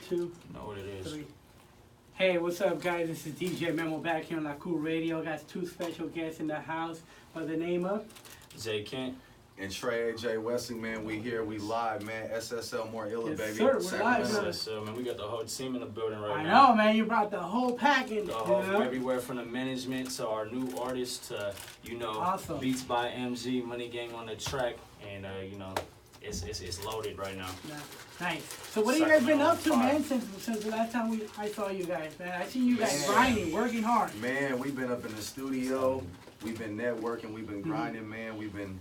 2. You know what it is. 3. Hey, what's up, guys? This is DJ Memo back here on La Cool Radio. Got 2 special guests in the house by the name of Jay Kent. And Trey, AJ, Wesley, man, we here, we live, man. SSL more illa, Yes, baby. sir, we're live, Sacramento. SSL, man, we got the whole team in the building right I now. know, man. You brought the whole package. The whole, from everywhere from the management to our new artists to, you know, Awesome. Beats by MG, Money Gang on the track, and, you know, it's loaded right now. Yeah. Nice. So what have you guys been up to, man, since the last time I saw you guys, man? I seen you guys grinding, working hard. Man, we've been up in the studio. We've been networking. We've been grinding, man. We've been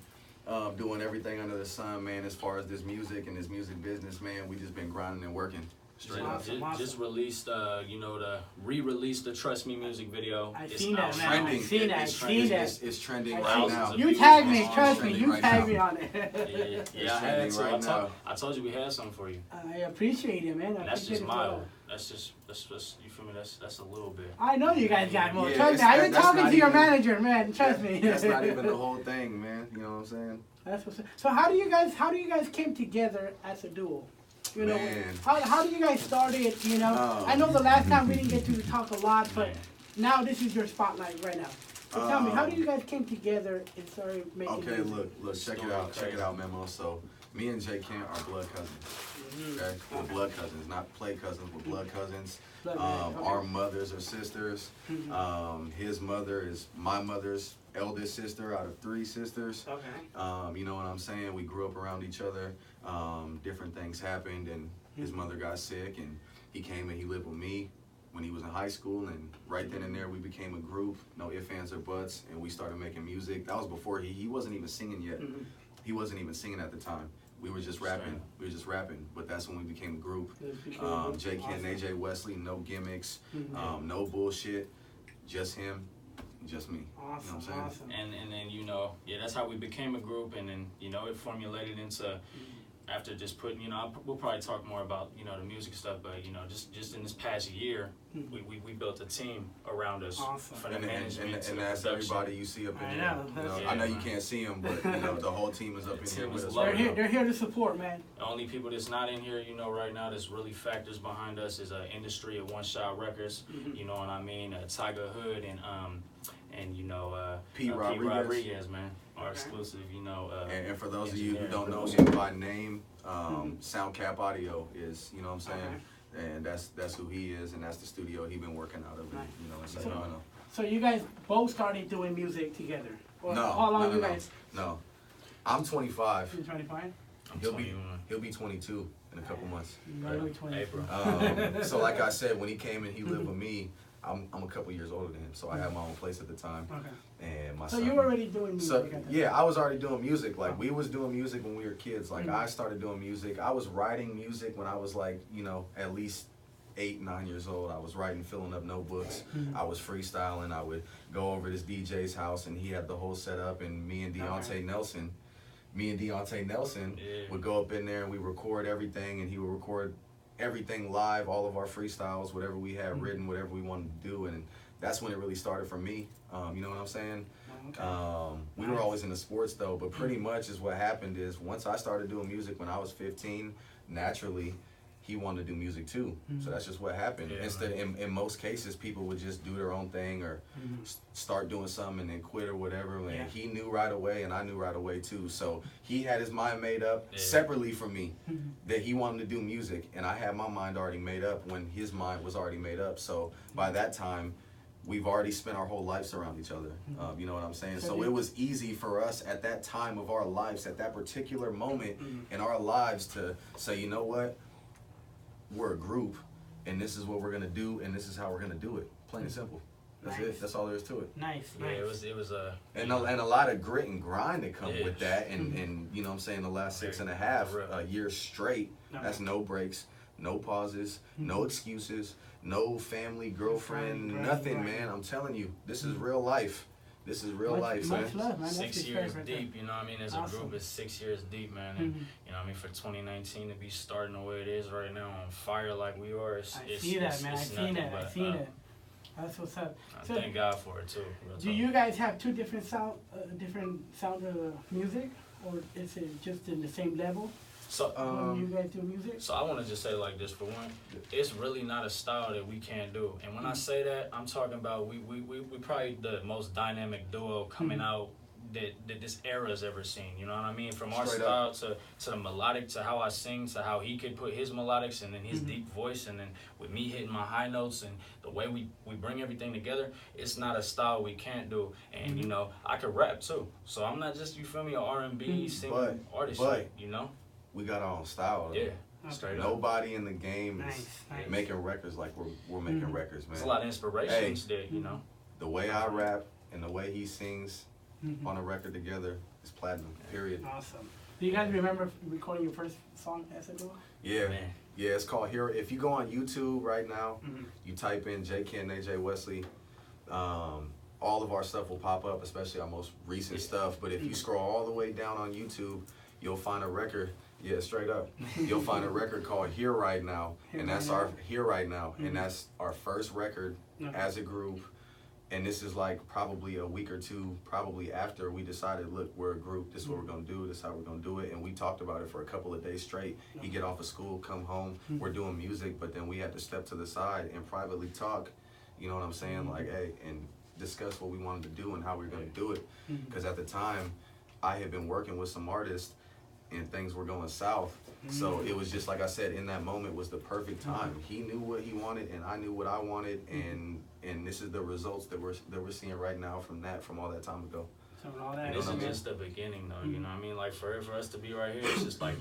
doing everything under the sun, man, as far as this music and this music business, man. We just been grinding and working. Straight up. Just released, you know, the re-released the Trust Me music video. I seen that, man. I seen that. It's trending right now. You tagged me, trust me. You tagged me on it. Yeah, I had to. I told you we had something for you. I appreciate it, man. And that's just mild. That's just, you feel me? That's a little bit. I know you guys got more. Yeah, Trust me. I've been talking to your even, manager, man. Trust me. That's not even the whole thing, man. You know what I'm saying? That's what's. So how do you guys came together as a duo? You know, how do you guys started? You know, I know the last time we didn't get to talk a lot, but now this is your spotlight right now. So tell me, how do you guys came together and started making Okay, music? look, check it out, Memo. So me and Jay Kent are blood cousins. Okay, we're blood cousins, not play cousins. We're blood cousins. Our mothers are sisters. His mother is my mother's eldest sister out of 3 sisters. Okay. You know what I'm saying? We grew up around each other. Different things happened, and his mother got sick, and he came and he lived with me when he was in high school, and right then and there we became a group, no ifs, ands, or buts, and we started making music. That was before he wasn't even singing yet. He wasn't even singing at the time. We were just rapping. But that's when we became a group. Jay Kent and AJ Wesley, no gimmicks, no bullshit, just him, just me. Awesome, you know what I'm saying? awesome. And then, you know, yeah, that's how we became a group, and then, you know, it formulated into, after just putting, you know, we'll probably talk more about, you know, the music stuff, but, you know, just in this past year, we built a team around us. Awesome. For the And management that's everybody you see up in I here. know. You know, Yeah, I know you man. can't see them, but you know the whole team is up in here with us. They're here to support, man. The only people that's not in here, you know, right now that's really factors behind us is Industry at One Shot Records. You know what I mean? Tiger Hood and you know Pete Rodriguez, man, our exclusive. You know. And for those of you who don't know producer. him by name, SoundCap Audio is, you know what I'm saying? And that's who he is, and that's the studio he been working out of, you know, in Sacramento. So you guys both started doing music together? Or No, how long you guys? No. I'm 25. You're 25? He'll be 22 in a couple months. April. So like I said, when he came and he lived with me, I'm a couple years older than him, so I had my own place at the time. Okay. And my So son, you were already doing music So at that yeah, time? I was already doing music. Like we was doing music when we were kids. Like I started doing music. I was writing music when I was like, you know, at least 8, 9 years old. I was writing, filling up notebooks. I was freestyling. I would go over to this DJ's house, and he had the whole setup. And me and Deontay Nelson would go up in there, and we record everything, and he would record everything live, all of our freestyles, whatever we had written, whatever we wanted to do. And that's when it really started for me. You know what I'm saying? We were always into sports though, but pretty much is what happened is once I started doing music when I was 15, naturally he wanted to do music too. So that's just what happened. Yeah, Instead, in most cases, people would just do their own thing or start doing something and then quit or whatever. And he knew right away, and I knew right away too. So he had his mind made up separately from me that he wanted to do music, and I had my mind already made up when his mind was already made up. So by that time, we've already spent our whole lives around each other. You know what I'm saying? So it was easy for us at that time of our lives, at that particular moment in our lives, to say, you know what? We're a group, and this is what we're gonna do, and this is how we're gonna do it. Plain and simple. That's it. That's all there is to it. Nice. Yeah, it was a and a lot of grit and grind that come with that, and you know what I'm saying, the last 6.5 years straight. That's no breaks, no pauses, no excuses, no family, girlfriend, nothing, man. I'm telling you, this is real life. This is real life, man. Much love, man. 6 years deep, you know what I mean? As a group, it's 6 years deep, man. And, you know what I mean? For 2019 to be starting the way it is right now, on fire like we are, I see that, man. I seen it. That's what's up. So, thank God for it, too. Do you guys have 2 different sound of music? Or is it just in the same level? So when you guys do music? So I want to just say like this for one, it's really not a style that we can't do. And when I say that, I'm talking about we probably the most dynamic duo coming out that this era has ever seen. You know what I mean? From our style to the melodic, to how I sing, to how he could put his melodics and then his deep voice, and then with me hitting my high notes and the way we bring everything together, it's not a style we can't do. And you know, I could rap too. So I'm not just, you feel me, an R&B singing artist, you know? We got our own style. Though. Yeah, straight up. Nobody in the game is making records like we're making records, man. There's a lot of inspirations there, you know? The way I rap and the way he sings on a record together is platinum, period. Awesome. Do you guys remember recording your first song as a duo? Yeah. Man. Yeah, it's called Hero. If you go on YouTube right now, you type in J. Ken, AJ Wesley, all of our stuff will pop up, especially our most recent stuff. But if you scroll all the way down on YouTube, you'll find a record. Yeah, straight up. You'll find a record called Here Right Now, and that's our Here Right Now, and that's our first record as a group. And this is like probably a week or two probably after we decided, look, we're a group. This is what we're gonna do. This is how we're gonna do it. And we talked about it for a couple of days straight. He get off of school, come home. We're doing music, but then we had to step to the side and privately talk. You know what I'm saying? Like, hey, and discuss what we wanted to do and how we were gonna do it. Because at the time, I had been working with some artists and things were going south. So it was just like I said, in that moment was the perfect time. He knew what he wanted and I knew what I wanted, and this is the results that we're seeing right now from all that time ago. So all that, this is just the beginning though, you know what I mean? Like for us to be right here, it's just like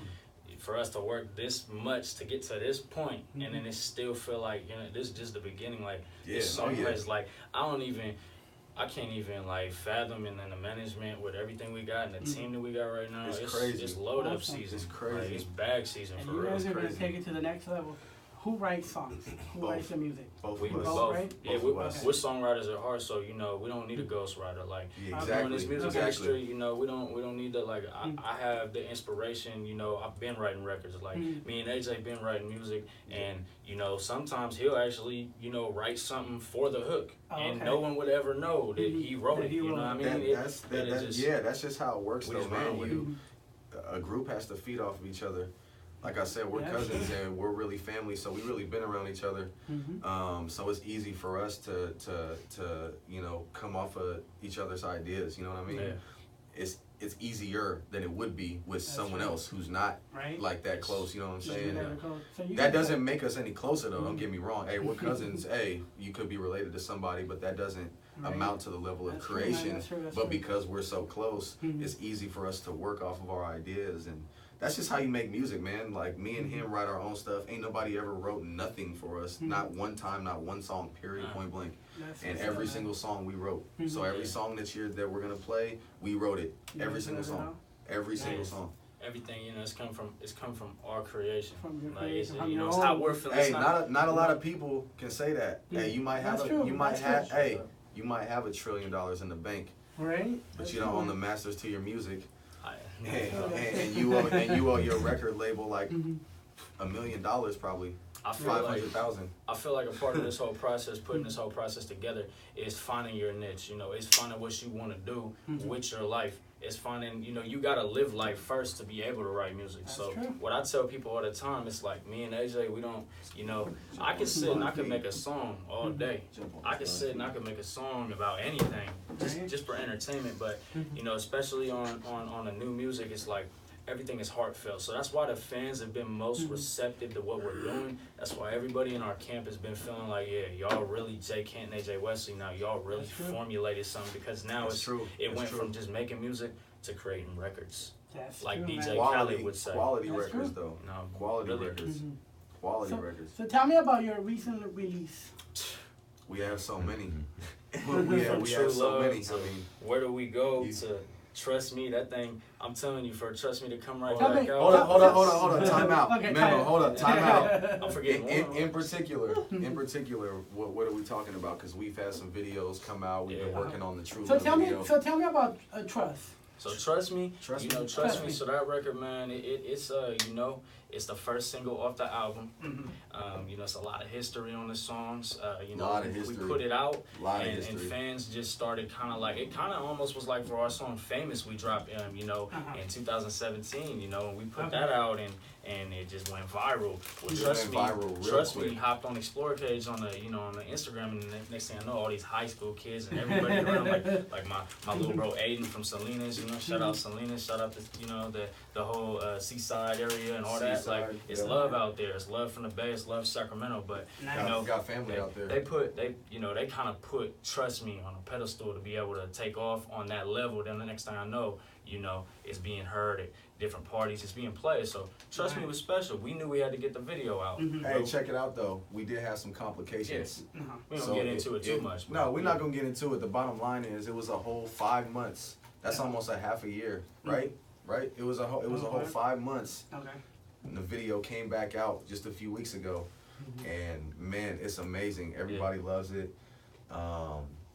for us to work this much to get to this point, and then it still feel like, you know, this is just the beginning. Like this song is like I can't even like fathom, and then the management with everything we got and the team that we got right now. It's crazy. It's load up season. It's crazy. Like, it's bag season and for real. You guys are gonna take it to the next level. Who writes songs? Who writes the music? Both of us. Both, right? Yeah, we're songwriters at heart, so you know we don't need a ghostwriter. Like in this music industry, you know we don't need that. Like I have the inspiration. You know I've been writing records. Like me and AJ been writing music, and you know sometimes he'll actually write something for the hook, and no one would ever know that he wrote it. You know what I mean? That's just how it works, though, man. A group has to feed off of each other. Like I said, we're cousins and we're really family, so we really been around each other. So it's easy for us to come off of each other's ideas. You know what I mean? Yeah. It's easier than it would be with someone else who's not like that close. You know what I'm saying? So that doesn't make us any closer, though. Don't get me wrong. Hey, we're cousins. Hey, you could be related to somebody, but that doesn't amount to the level of creation. But because we're so close, it's easy for us to work off of our ideas, and that's just how you make music, man. Like, me and him write our own stuff. Ain't nobody ever wrote nothing for us. Not one time, not one song, period, point blank. And every single song we wrote. So every song that we're going to play, we wrote it. Every single song. Every single song. Everything, it's come from our creation. From your like, creation. It's how we're feeling. Hey, not a lot of people can say that. Hey, you might have you might have $1 trillion in the bank. Right. But you don't own the masters to your music. And you owe your record label like $1 million probably. I feel 500,000. I feel like a part of this whole process, putting this whole process together, is finding your niche. It's finding what you want to do with your life. It's finding, you gotta live life first to be able to write music. That's so true. What I tell people all the time, it's like me and AJ, we don't, I can sit and I can make a song all day. I can sit and I can make a song about anything, just for entertainment. But especially on the new music, it's like everything is heartfelt. So that's why the fans have been most receptive to what we're doing. That's why everybody in our camp has been feeling like, y'all really J. Ken and AJ Wesley now. Y'all really formulated something, because now it went from just making music to creating records. That's like true, DJ Khaled would say. Quality records, though. Quality records. Quality records. So tell me about your recent release. We have so many. we have so many. Where do we go to Trust Me? That thing, I'm telling you, for Trust Me to come right back out. Hold on. Time out. Okay, Memo, hold up. Time out. I'm forgetting. In particular, what are we talking about? Because we've had some videos come out. We've been working on the True Love video. So tell me about Trust. So Trust Me. Trust Me. So that record, man, it's the first single off the album. know, it's a lot of history on the songs. You know, lot of history. We put it out, and fans just started kind of like, it kind of almost was like for our song Famous, we dropped, you know, in 2017, you know, and we put that out, and it just went viral. Well, trust me, hopped on Explore page on the, you know, on the Instagram, and the next thing I know, all these high school kids and everybody around, like my little bro Aiden from Salinas, you know, shout out Salinas, shout out to, you know, the whole Seaside area and all that. Like, it's love out there. It's love from the Bay. It's love Sacramento. But you know, got family out there. They kind of put Trust Me on a pedestal to be able to take off on that level. Then the next thing I know, you know, it's being heard at different parties. It's being played. So Trust Me was special. We knew we had to get the video out. Hey, check it out though. We did have some complications. We don't get into it too much. No, we're not gonna get into it. The bottom line is, it was a whole 5 months. That's almost a half a year, right? Right? It was a whole 5 months. Okay. And the video came back out just a few weeks ago, and man, it's amazing. Everybody loves it.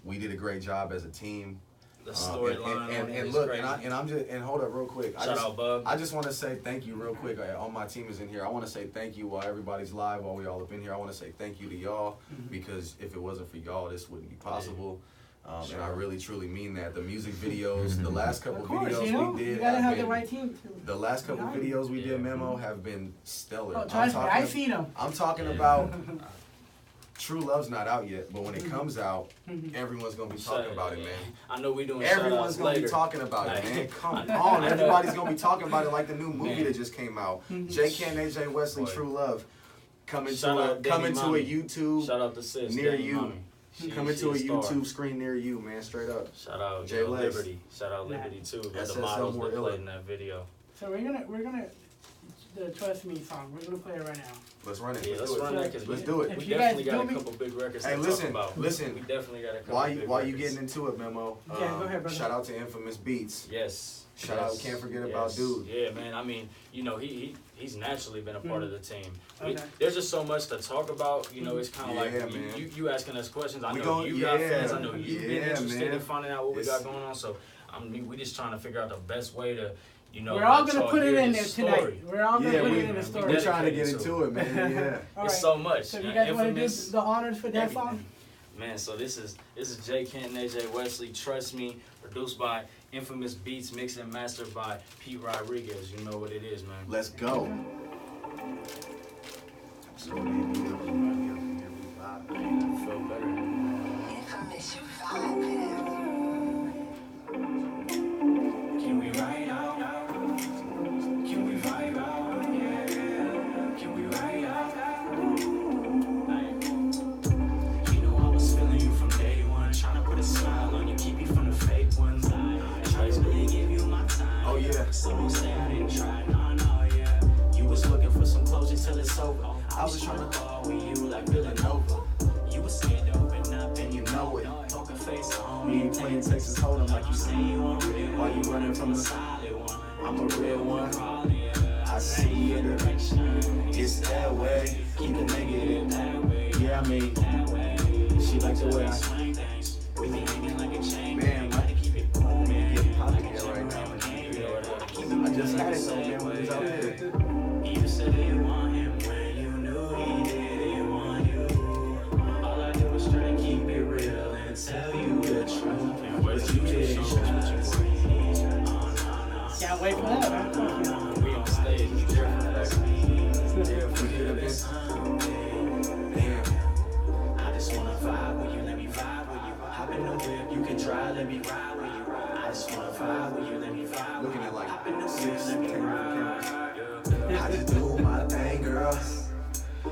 We did a great job as a team. The storyline and look, and hold up real quick. Shout out, Bub. I just want to say thank you real quick. All my team is in here. I want to say thank you while everybody's live, while we all up in here. I want to say thank you to y'all, because if it wasn't for y'all, this wouldn't be possible. And I really truly mean that. The music videos, the last couple videos we did, you gotta have the right team too. The last couple videos we did, Memo, have been stellar. Oh, trust me, I seen them. I'm talking about. True Love's not out yet, but when it comes out, everyone's gonna be talking about it, man. I know we doing. Everyone's gonna be talking about it, man. Come on, everybody's gonna be talking about it, like the new movie that just came out. J.K. and AJ Wesley, True Love, coming to a YouTube. Shout out to sis near you. Coming to a YouTube screen near you, man. Straight up. Shout out Liberty. Shout out Liberty too. The models that played in that video. So we're gonna the Trust Me song. We're gonna play it right now. Let's run it. Yeah, let's run that, because let's do it. We definitely got a couple big records to talk about. Listen. We definitely got a couple big records. While you getting into it, Memo, go ahead, brother. Shout out to Infamous Beats. Yes. Shout out, can't forget about Dude. Yeah, man. I mean, you know, he's naturally been a part of the team. There's just so much to talk about. You know, it's kind of like you asking us questions. I know you got fans. I know you've been interested in finding out what we got going on. So, I mean, we just trying to figure out the best way to. You know, we're all gonna put it in there tonight. We're all gonna put it in the story. We're trying to get into it, man. Yeah. It's so much. So you guys want to do the honors for that song? Man, so this is J. Kent and AJ Wesley, Trust Me, produced by Infamous Beats, mixed and mastered by Pete Rodriguez. You know what it is, man. Let's go. Feel better. Infamous, you vibe. Can we ride out? Can we vibe out? Yeah. Can we ride out? You know I was feeling you from day one, trying to put a smile on you, keep you from the fake ones. I just really give you my time. Oh yeah. So don't say I didn't try. No, yeah. You was looking for some closure till it's over. I was trying to call with you like Villanova. You was scared to open up and you know it. Poker face on You ain't playing Texas Hold'em like you say you want real. While you running from the solid one. I'm a real one. I see it. It's that way. Keep the negative that way. Yeah, I mean, she likes the way I swing things. We be hanging like a chain. Man, I keep it booming. get popping here right now. I just had it though, man, when it was out there. You said you want him when you knew he didn't want you. All I did was try to keep it real and tell you the truth. But you didn't show me. Can't wait for that. We on stage. We I just wanna vibe with you, let me vibe with you. Hop in the whip, you can drive, let me ride with you. I just wanna vibe with you, let me vibe. Looking at like Hop in the 6 whip, let me cameras. ride. I just do my thing, girl.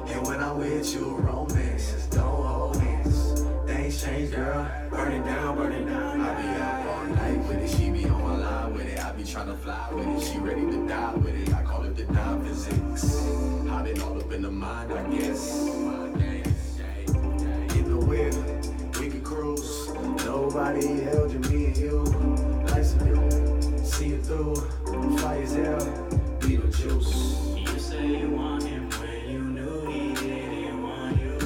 And when I'm with you, romance, don't hold hands. Things change, girl. Burn it down, burn it down. I be up all night with it. She be on my line with it. I be trying to fly with it. She ready to die with it. I call it the dime physics. Hot it all up in the mind, I guess. In the whip, we can cruise. Nobody held you, me and you. Nice of you. See it through. Fly as hell. Beetlejuice. You say you want him when you knew he didn't want you.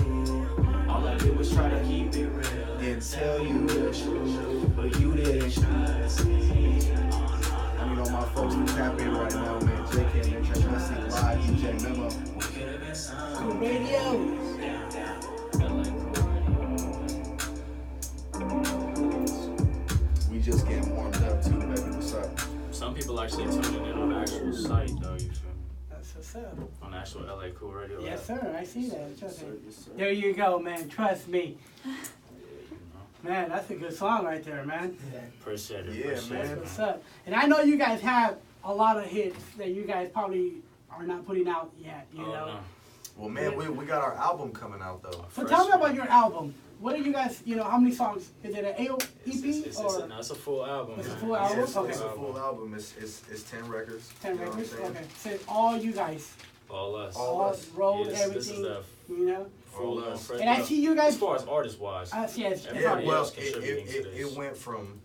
All I did was try to keep it real And tell you the truth. but you didn't trust me. I need all my folks to tap in right now, man. JK and Wesley live, DJ Memo. We could have been something. Cool Radio. We just getting warmed up too, baby. What's up? Some people actually tuning in on the actual site, though. You feel me? That's what's up. On the actual LA Cool Radio. Yes, sir. I see that. Trust me. Yes, sir. There you go, man. Trust me. You know, Man, that's a good song right there, man. appreciate it. Yeah, appreciate man. it, That's what's up. And I know you guys have a lot of hits that you guys probably are not putting out yet, you Oh, know. no. Well, man, we got our album coming out though. So tell me about your album. What are you guys, you know, how many songs? Is it an EP It's a full album. It's a man. full album? It's Okay. a full album. It's 10 records. 10 you know what I'm records? saying? Okay. So it's all you guys. All us. All us. Road, Yes, everything, This is the you know. full All us. fresh And I up. see you guys. As far as artist wise. Yes, Everybody Yeah, sorry. well, else contributing to this. it went from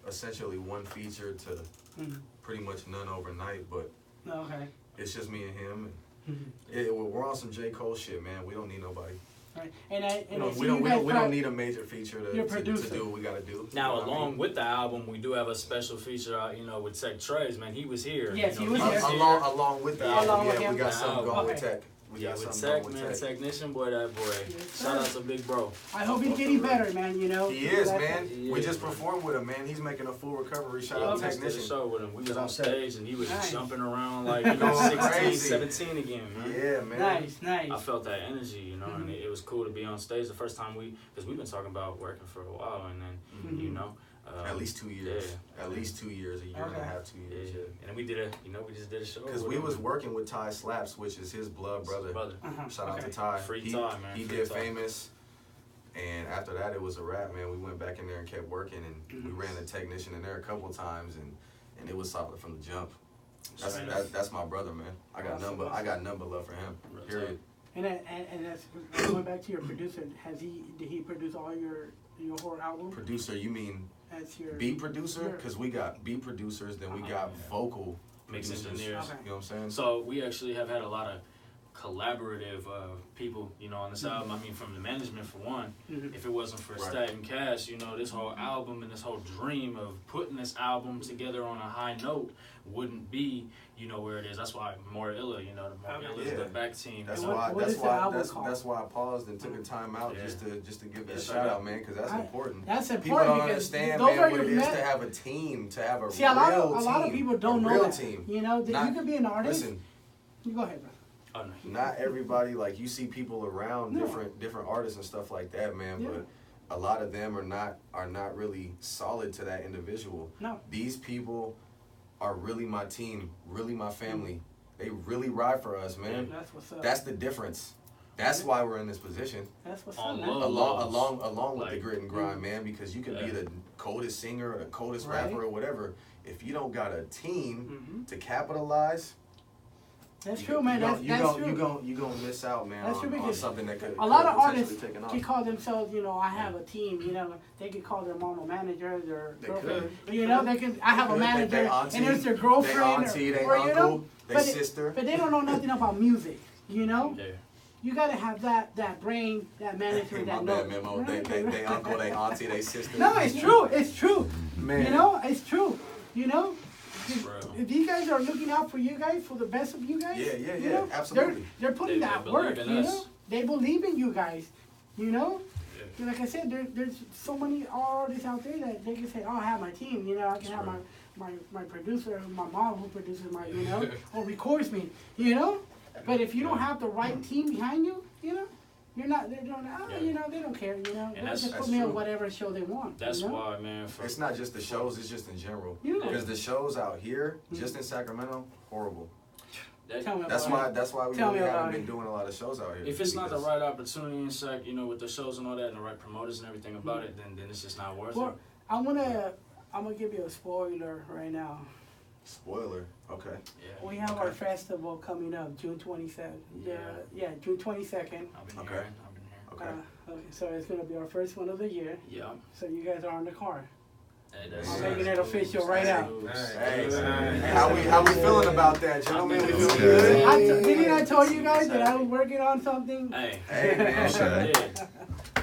essentially one feature to Mhm. pretty much none overnight, but Okay. it's just me and him. Mhm. We're on some J. Cole shit, man. We don't need nobody. Right. And I We see don't, you guys. we don't need a major feature You're a to producer. do what we gotta do. Now, You know what I along mean? with the album, we do have a special feature out, you know, with Tech Trey's, man. He was here. Yes, you he know, was here. Along with the Yeah. album, Along with yeah, we him. got something going with Okay. Tech. We Yeah, got with something Tech, going man, with Tech. technician boy, that boy. Yes, Shout out sir. to Big Bro. I hope he's getting better, man, you know. He is, That's- man. He We is, just man. performed with him, man. He's making a full recovery. Shout Yeah, out we just did a technician. show with him. We was on stage and he was Nice. jumping around like he was Going 16, crazy. 17 again, man. Yeah, man. Nice, I nice. felt that energy, you know, and it was cool to be on stage the first time because we've been talking about working for a while, and then, you know. At least 2 years. Yeah. At least 2 years, a year and a Okay. half, 2 Yeah, years. Yeah. and then we just did a show. Because with we him. was working with Ty Slaps, which is his blood brother. Uh-huh. Shout out Okay. to Ty. Free he, Ty, man. He Free did Ty. Famous, and after that it was a wrap, man. We went back in there and kept working, and we ran the technician in there a couple of times, and it was solid from the jump. Straight up. That's my brother, man. I got number love for him. Real Period. And that's going back to your producer. Did he produce all your whole album? Producer, you mean That's your beat producer? your- Because we got beat producers, then we got vocal Mix producers. engineers. Okay. You know what I'm saying? So we actually have had a lot of collaborative people, you know, on this album. I mean, from the management for one. Mhm. If it wasn't for Right. Stat and Cash, you know, this whole album and this whole dream of putting this album together on a high note wouldn't be, you know, where it is. That's why More Illa, you know, the More Okay. Illa is Yeah. the back team. That's And what- why. what That's is the why. album That's called? that's why I paused and took a time out Yeah. just to give that Yeah, shout out, right. man, because that's I- important. That's People important don't because understand, those man, are what your it is men. to have a team, to have a See, a lot of team, people don't a know real that. team. You know, that Not- you could be an artist. Listen, You go ahead, bro. Oh, no. not everybody, like you see people around No. different artists and stuff like that, man, Yeah. but a lot of them are not really solid to that individual. No. These people are really my team, really my family. They really ride for us, man. That's what's up. That's the difference. That's why we're in this position. That's what's On up, man. love. Along with the Like, grit and grind, man, because you could be Yeah. the coldest singer or the coldest Right. rapper or whatever. If you don't got a team Mhm. to capitalize, That's true, man. That's true. You gonna miss out, man, That's true on because something that could A lot of potentially artists taken off. can call themselves, you know, I have a team, you know, they could call their mom a manager, their They girlfriend, could. you know, they can, I have a They- manager, they auntie, and there's their they girlfriend, auntie, they or you know, uncle, they but sister. but they don't know nothing about music, you know? Yeah. You gotta have that brain, that manager, My that bad, knows. Memo. They uncle, they auntie, they sister. No, it's true, Man. you know, it's true, you know? It's real. If you guys are looking out for you guys, for the best of you guys, Yeah, you know, absolutely. They're putting They that believe work, in you us. know? They believe in you guys, you know? Yeah. Like I said, there's so many artists out there that they can say, oh, I have my team, you know, I can have my producer, my mom who produces my, you know, or records me, you know? But if you don't have the right team behind you, you know, they're doing, Yeah. you know, they don't care, you know? They'll that's- just that's put me on true. whatever show they want. That's you know? why, man. For, It's not just the shows, it's just in general. Yeah. Because the shows out here, just in Sacramento, horrible. Tell me That's about why we Tell me really about haven't it. been doing a lot of shows out here. if it's not the because- right opportunity in Sac, you know, with the shows and all that, and the right promoters and everything about it, then it's just not worth Well, it. I'm gonna give you a spoiler right now. Spoiler. Okay. Yeah. We have our Okay. festival coming up, June 22nd. Yeah. June 22nd. I've been Okay. hearing. I've been hearing. Okay. Okay, so it's gonna be our first one of the year. Yeah. So you guys are on the car. Hey, I'm making it official right now. Hey, how we feeling about that, gentlemen? We feeling Okay. good? Didn't I told you guys that I was working on something? Hey, Hey, man. you sure Okay. did.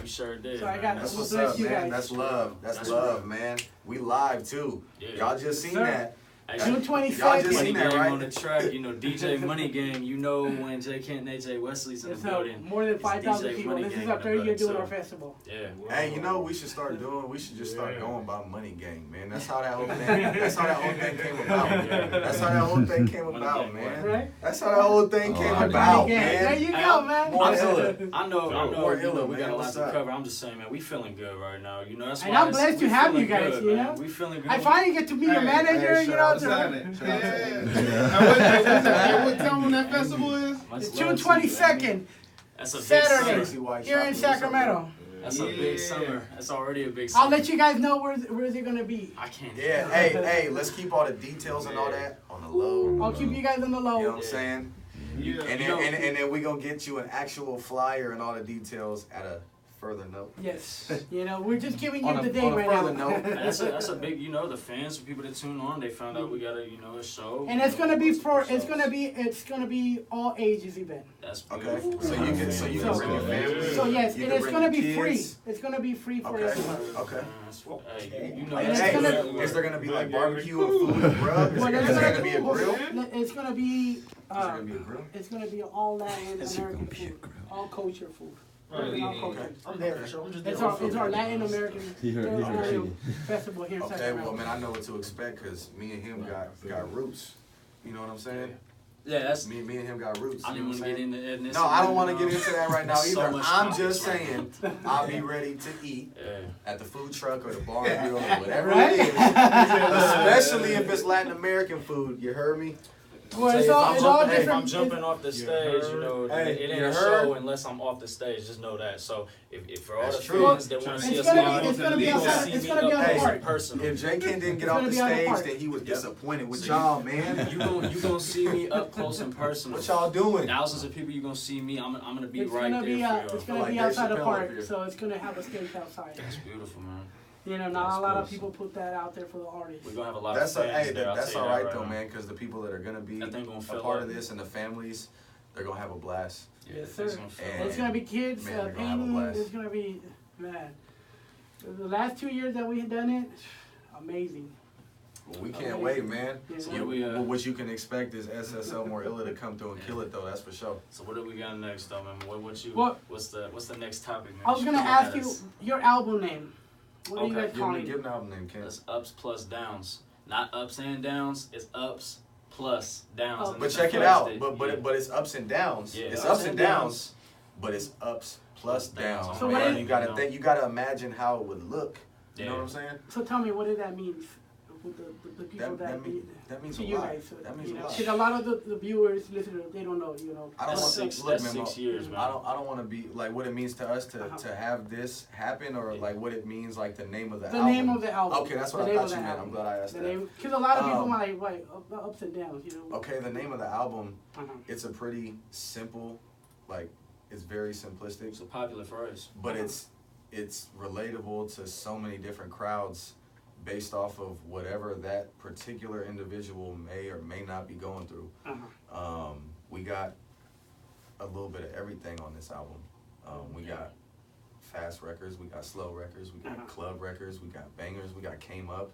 You sure did. So I man. got That's We'll what's bless up, you man. guys. That's love. That's That's love, real. man. We live too. Yeah. Y'all just seen Sir. that. June 22nd. Y'all just Money seen that, Gang right? on the track, you know, DJ Money Gang. You know when J. Kent and AJ Wesley's in the It's building. more than it's 5,000 DJ people. Money This Gang is our in the third year building, doing so- our festival. Yeah. Hey, you know what we should start doing? We should just start going by Money Gang, man. That's how that whole thing. That's how that whole thing came about. That's how that whole thing came about, man. Right? That's how that whole thing came Money about, Gang. There man. you go, man. More I illa. know, More you know, illa, we got man. a lot What's to up? cover. I'm just saying, man, we feeling good right now. You know, that's And why I'm blessed to we have you feeling guys, good, you man. know? We feeling good. I finally get to meet your manager, you know. shout out Hey, what time when that festival is? Much It's love June to you, 22nd, man. That's a big Saturday, summer. here in Sacramento. That's a big summer. That's already a big I'll summer. let you guys know where they're gonna be. I can't. Yeah, hey, let's keep all the details and all that on the low. I'll keep you guys on the You know what low. I'm saying? Yeah. And then we gonna get you an actual flyer and all the details at a further note. Yes, you know, we're just giving you On the a date right further now. note, That's a big, you know, the fans, the people that tune on, they found out we got a show. And it's gonna be it's gonna be all ages event. That's okay. beautiful. So you can bring your family. So yes, You and can it's bring gonna your be free. kids. It's gonna be free for Okay. everyone. Okay. Hey, you know, And it's Hey, gonna- is there gonna be like barbecue and food and grub? Is Well, there gonna be a grill? It's gonna be Is there gonna be a grill? it's gonna be all Latin American food, all culture food. All culture. I'm there for sure. I'm just there. It's our Latin American festival here in Okay, Sacramento. well, man, I know what to expect because me and him got roots. You know what I'm saying? yeah, that's. Me and him got roots. I You didn't know want what to I'm get saying? into ethnicity. No, I don't want to get into that right now So either. much I'm topics just right saying I'll be ready to eat Yeah. at the food truck or the bar or whatever Right? it is. Especially if it's Latin American food. You heard me? Well, it's If all I'm it's all jumping- if I'm different. jumping off the stage, you know, Hey, it ain't you a heard? show unless I'm off the stage. Just know that. So if for all That's the true. fans that want to see It's us gonna live, be- it's gonna be you outside- see it's me gonna be up on the close park. and personal. If J. Ken didn't get It's off gonna the be on the stage, park. then he was disappointed with y'all, man. You gonna see me up close and personal. What y'all doing? Thousands of people, you gonna see me. I'm gonna be It's right gonna there be for it's y'all. gonna Like be Dave outside the Chappelle park, up here. so it's gonna have a stage outside. That's beautiful, man. You know, not That's a lot of close. people put that out there for the artists. We're gonna have a lot That's of fans hey, there. I'll that's tell you all that right though, now. man. Because the people that are gonna be That thing gonna a fill part up. of this and the families, they're gonna have a blast. Yeah, Yes, it's sir. gonna fill And- up. It's gonna be kids Man, they're gonna have a painting. blast. It's gonna be man. The last 2 years that we had done it, amazing. Well, we can't wait, man. Yeah. So Yeah, what you can expect is SSL more illa to come through and kill it though. That's for sure. So what do we got next, though, man? What- What's the next topic, man? I was gonna Come ask at you us. your album name. What are you Okay, guys calling Give it? an album name, Ken. That's ups plus downs, not ups and downs. It's ups plus downs. Oh. and But it's check it inflected. out. But it's ups and downs. Yeah, It's ups and downs. But it's ups plus downs. So man. what is- You gotta imagine how it would look. You know Yeah. what I'm saying? So tell me, what did that mean with the people That means to a you lot. guys? So, That means you a know, lot. because a lot of the viewers, listeners, they don't know. You know. I don't That's want six. look, That's Memo, 6 years, man. I don't want to be like what it means to us to have this happen, or Yeah. like what it means, like the name of the The album. name of the album. Okay, that's The what I name thought of you the meant. I'm album. glad I asked that. Because a lot of people Um, might like ups and downs. You know. Okay, the name of the album, Uh-huh. it's a pretty simple, like it's very simplistic, So popular for us. but it's relatable to so many different crowds based off of whatever that particular individual may or may not be going through. Uh-huh. We got a little bit of everything on this album. We got fast records, we got slow records, we got Uh-huh. club records, we got bangers, we got Came Up.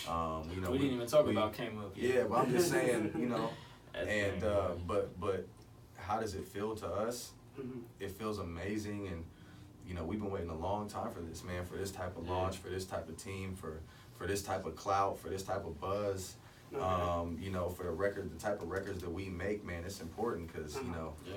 You know, we didn't even talk about Came Up yet. Yeah, but I'm just saying, you know, That's and the thing, but how does it feel to us? Mhm. It feels amazing, and you know, we've been waiting a long time for this, man, for this type of launch, for this type of team, for this type of clout, for this type of buzz. Okay. You know, for the type of records that we make, man, it's important because you know Yeah.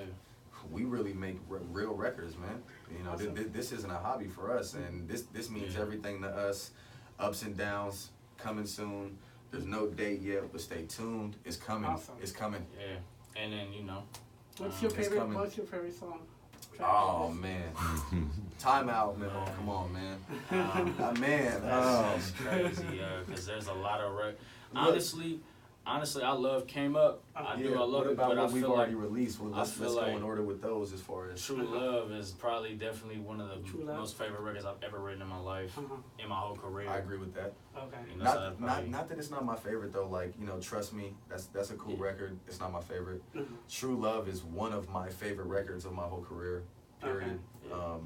we really make real records, man. You know, Awesome. this isn't a hobby for us, and this means Yeah. everything to us. Ups and downs, coming soon. There's no date yet, but stay tuned. It's coming. Awesome. It's coming. Yeah. And then, you know. What's your It's favorite? coming. What's your favorite song? Track Oh list? man, time out, Memo. Come on, man. Man, That's crazy, because there's a lot of honestly, I love Came Up. I yeah, love what it, about but I what we've feel already like released? Well, I let's feel go like in order with those as far as. True Love is probably definitely one of the True Love. most favorite records I've ever written in my life, Uh-huh. in my whole career. I agree with that. Okay. You know, so that's probably- Not that it's not my favorite though. Like you know, Trust Me, that's a cool Yeah. record. It's not my favorite. Mhm. True Love is one of my favorite records of my whole career. Period. Okay.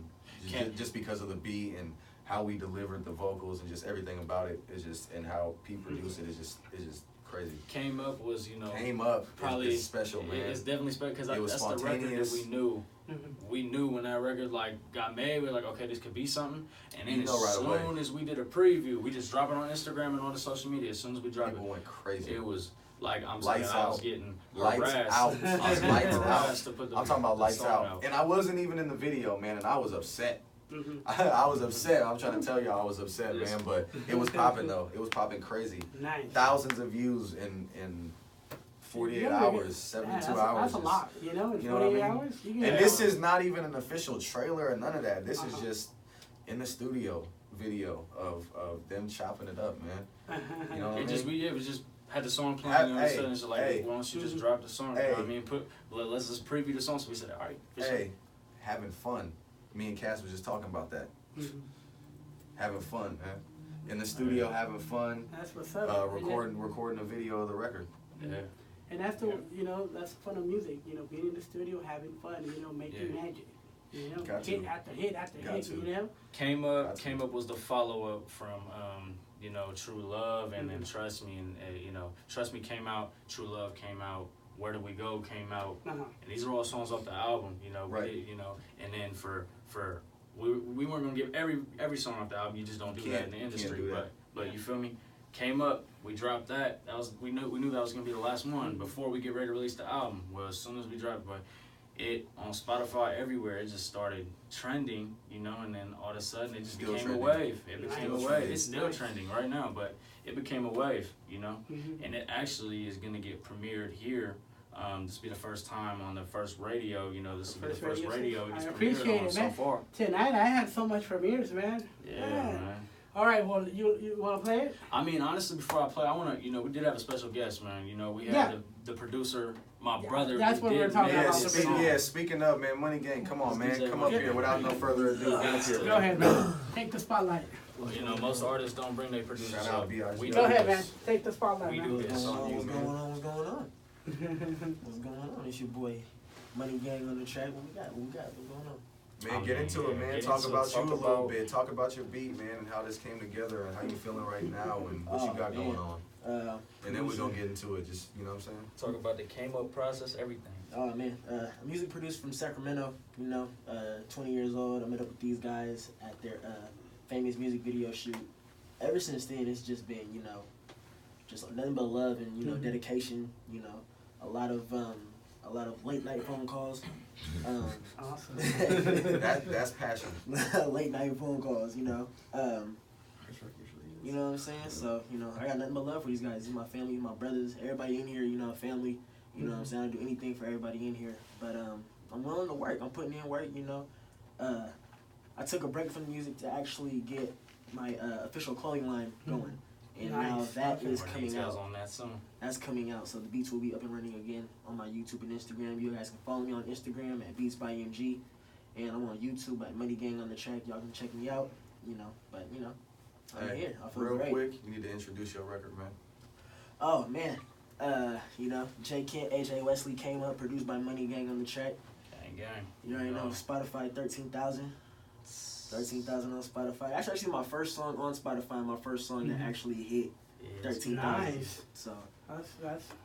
Just, just because of the beat and how we delivered the vocals and just everything about it is just and how Pete produced it is just crazy. Came Up was, you know, Came Up probably is special, man. It's definitely special because It was that's the record that spontaneous. we knew. We knew when that record like got made, we were like, okay, this could be something. And then You know as right soon away. as we did a preview, we just drop it on Instagram and all the social media. As soon as we drop People it, went crazy. it was like I'm Lights saying, I was out. getting Lights harassed. out. I was Lights getting out. harassed to put the I'm talking about the lights song out. And I wasn't even in the video, man, and I was upset. Mm-hmm. I was upset. I'm trying to tell y'all I was upset, Yes. man, but it was popping though. It was popping crazy. Nice. Thousands of views in 48 Yeah, hours, 72 hours. That's a lot, you know, in You know what I 48 mean? hours. You And get this is not even an official trailer or none of that. This is Uh-huh. just in the studio video of them chopping it up, man. You know what I It mean? just we just had the song playing, Hey, and all of a sudden it's like, hey. why don't you just drop the song? Hey. I mean, let's just preview the song. So we said, all right, for sure. Hey, having fun. Me and Cass was just talking about that. Mhm. Having fun, man. In the studio, having fun. That's what's up. Recording a video of the record. Yeah. And that's the, you know, that's the fun of music. You know, being in the studio, having fun, you know, making Yeah. magic. You know, Got hit to. after hit after Got hit. to. You know. Came That's Up was the follow up from you know, True Love, and then Trust Me, and you know, Trust Me came out, True Love came out, Where Do We Go came out, Uh-huh. and these are all songs off the album. You know, Right. we did, you know, and then for we weren't gonna give every song off the album. You just don't do that in the Can't industry. do that. But you feel me? Came Up, we dropped that. We knew that was gonna be the last one before we get ready to release the album. Well, as soon as we dropped, but it on Spotify everywhere, it just started trending, you know, and then all of a sudden it just Still became trending. a wave. It became Still a wave. trending. It's still trending right now, but it became a wave, you know, Mhm. and it actually is gonna get premiered here. This will be the first time on the first radio, you know, this will be the first radio it I gets appreciate premiered on it, so man. far. Tonight I had so much premieres, man. Yeah, man. All right, well, you want to play it? I mean, honestly, before I play, I want to, you know, we did have a special guest, man. You know, we had Yeah. the producer, my Yeah, brother. that's who what we were did talking make about. the song. Speaking of, man, Money Gang, come on, man. DJ Come up Memo. here without no further ado. Come up here. Go ahead, man. Take the spotlight. Well, you know, most artists don't bring their producers Shout out up. B.I.G. We Go do ahead, man. this. Take the spotlight, We man. do this. What's on you, What's man? going on? What's going on? What's going on? It's your boy, Money Gang on the track. What we got? What's going on? Man, get into it, man. Get Talk into it. about you Talk a little about- bit. Talk about your beat, man, and how this came together, and how you feeling right now, and what you got going on. And then we're gonna get into it. Just, you know what I'm saying? Talk about the came up process, everything. Oh man, a music producer from Sacramento. You know, 20 years old. I met up with these guys at their famous music video shoot. Ever since then, it's just been, you know, just nothing but love and, you know, dedication. You know, a lot of late night phone calls. Awesome. That's passion. Late night phone calls. You know. You know what I'm saying? So, you know, I got nothing but love for these guys. These are my family, my brothers, everybody in here, you know, family. You know what I'm saying? I'll do anything for everybody in here. But I'm willing to work. I'm putting in work, you know. I took a break from the music to actually get my official clothing line going. And now Nice. that is More coming details out. on that soon. That's coming out. So the beats will be up and running again on my YouTube and Instagram. You guys can follow me on Instagram at Beats by MG. And I'm on YouTube at Money Gang on the track. Y'all can check me out, you know. But, you know, I'm here. I feel Real great. quick, you need to introduce your record, man. Oh man, you know, J. Kent, AJ Wesley came up, produced by Money Gang on the track. Gang, gang. You already know, Spotify 13,000. 13,000 on Spotify. Actually, my first song on Spotify, my first song that actually hit Yeah, 13,000. Nice. So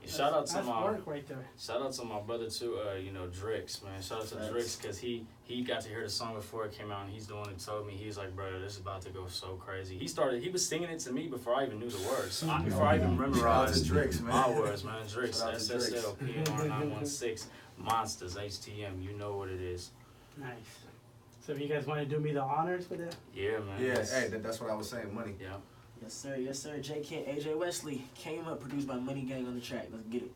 Shout out to that's my- work right there. Shout out to my brother too, you know, Drix, man. Shout out to Thanks. Drix because he got to hear the song before it came out, and he's the one who told me. He's like, bro, this is about to go so crazy. He was singing it to me before I even knew the words. Before I even memorized Drix, man. my words, man. Drix, Shout out to Drix. SSL, PNR916, Monsters, HTM. You know what it is. Nice. So if you guys want to do me the honors with it? Yeah, man. Yeah, hey, that's what I was saying, Money. Yeah. yes sir, yes sir. J. Kent, AJ Wesley came up, produced by Money Gang on the track. Let's get it.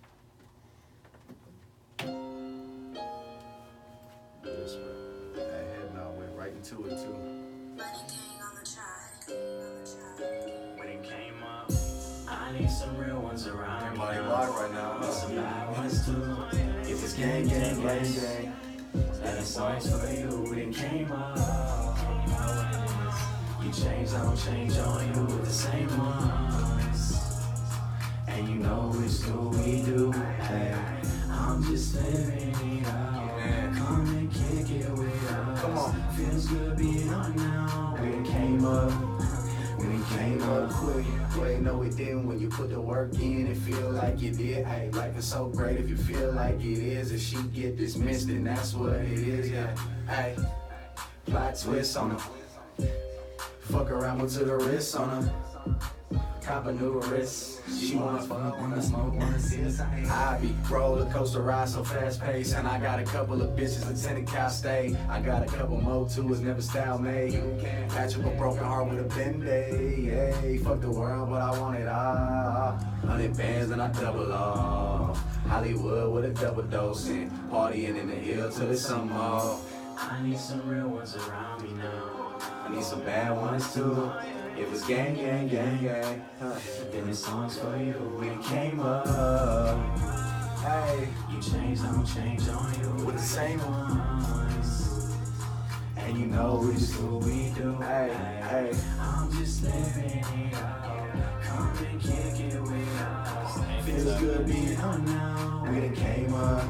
Yes, bro. Hey, head now, went right into it, too. When it came up, I need some real ones around Everybody me. live right now. Some bad ones too. If it's gang, gang, gang, and the songs for you when it came up. You change, I don't change on you with the same ones. And you know it's who we do. Hey, I'm just living it out. Come and kick it with us. Come on. Feels good being on now. When it came up, when he came up quick. Wait, no it didn't when you put the work in and feel like you did. Hey, life is so great if you feel like it is. If she get dismissed, then that's what it is, yeah. Hey, plot twist on her. Fuck around with to the wrist on her. Cop a new wrist. She wanna fuck, wanna smoke, wanna see us. I be roller coaster ride so fast paced, and I got a couple of bitches attending Cal State. I got a couple more too, it's never style made. Patch up a broken heart with a band-aid. Hey, fuck the world, but I want it all. 100 bands and I double off. Hollywood with a double dose and partying in the hill till it's some more. I need some real ones around me now. I need some bad ones too. It was gang, gang, gang, gang. Then this song's for you. We came up. Hey, You change, don't change on you. with the same one. ones. And you know it's What we do. Hey, hey. I'm just living it out. Come and kick it with us. Feels good being on now. We done came up.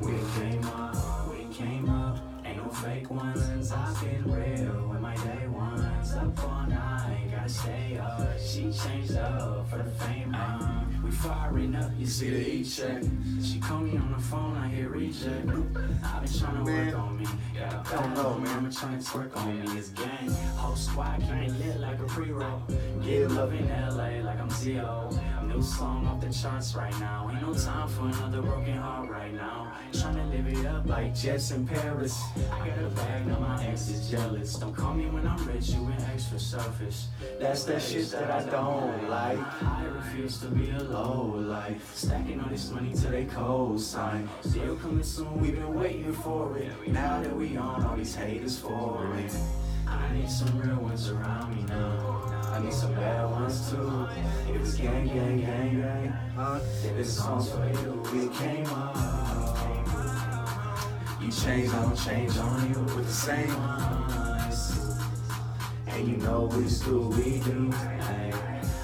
We came up, we came up. Ain't no fake ones. I've been real with my day ones. Up all night, gotta stay up. She changed up for the fame. We firing up, you see the E check. She call me on the phone, I hear reject. I've been trying to work on me. Got a don't know, man. I'm trying to twerk on me. It's gang. Whole squad can't lit like a pre-roll. Get love in LA like I'm Zio. New song off the charts right now. Ain't no time for another broken heart right now. Trying to live it up like Jets in Paris. I got a bag, now my ex is jealous. Don't call me when I'm rich, you been extra selfish. That's that shit that I don't like. I refuse to be a low life. Stacking all this money till they co-sign. Deal coming soon, we've been waiting for it. Now that we on, all these haters for it. I need some real ones around me now. I need some bad ones too. It was gang, gang, gang, gang. This song's for you. We came up. You change, I don't change on you with the same ones. And you know it's who we do. Hey,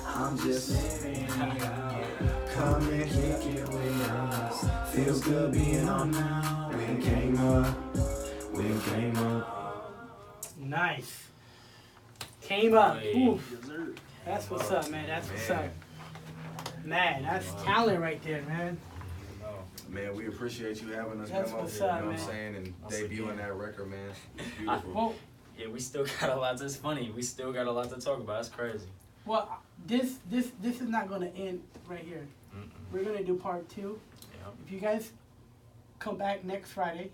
I'm just living it out. Come and kick it with us. Feels good being on now. We came up. We came up. Nice. Came up. Hey. Oof. That's what's up, man. That's what's up. Man, that's talent right there, man. Man, we appreciate you having us, That's Memo. what's You know up, what I'm man. saying? And Once debuting again. that record, man. It's beautiful. Well, Yeah, we still got a lot. It's funny. We still got a lot to talk about. It's crazy. well, this is not gonna end right here. We're gonna do part 2. Yep. If you guys come back next Friday,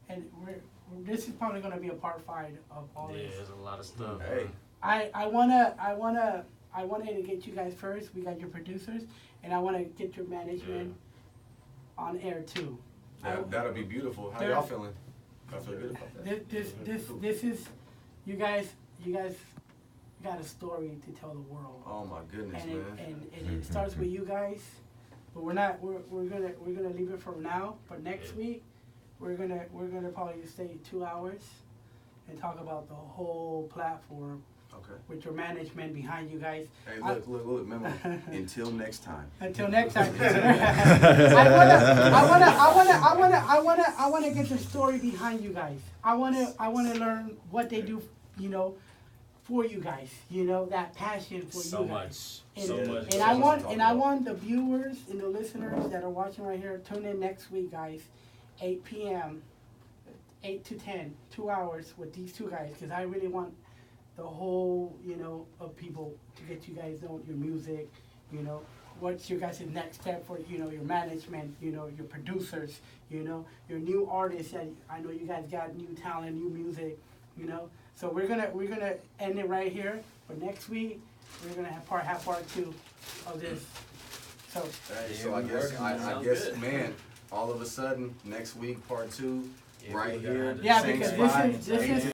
and this is probably gonna be a part 5 of all Yeah, this. there's a lot of stuff. Hey, I wanted to get you guys first. We got your producers, and I want to get your management on air too. that'll be beautiful. How There- y'all feeling? I feel good about that. This is you guys got a story to tell the world, Oh my goodness, and man. it starts with you guys. But we're gonna leave it for now. But next week we're gonna probably stay 2 hours and talk about the whole platform Okay. with your management behind you guys. Hey, look, Memo. Until next time. Until next time. I wanna get the story behind you guys. I wanna learn what they do, for you guys. That passion for So you much. guys. So much. And I want the viewers and the listeners that are watching right here, tune in next week, guys, 8 p.m., 8 to 10, 2 hours with these two guys, because I really want the whole, of people to get you guys know your music, what's your guys' next step for, your management, your producers, your new artists that I know you guys got new talent, new music, So we're gonna end it right here. But next week we're gonna have part 2 of this. So Hey, Yeah, so I we guess, working. That I sounds guess, good. man, all of a sudden, next week, part 2, Yeah, right we got here, it. yeah, same because spot, this is 8 to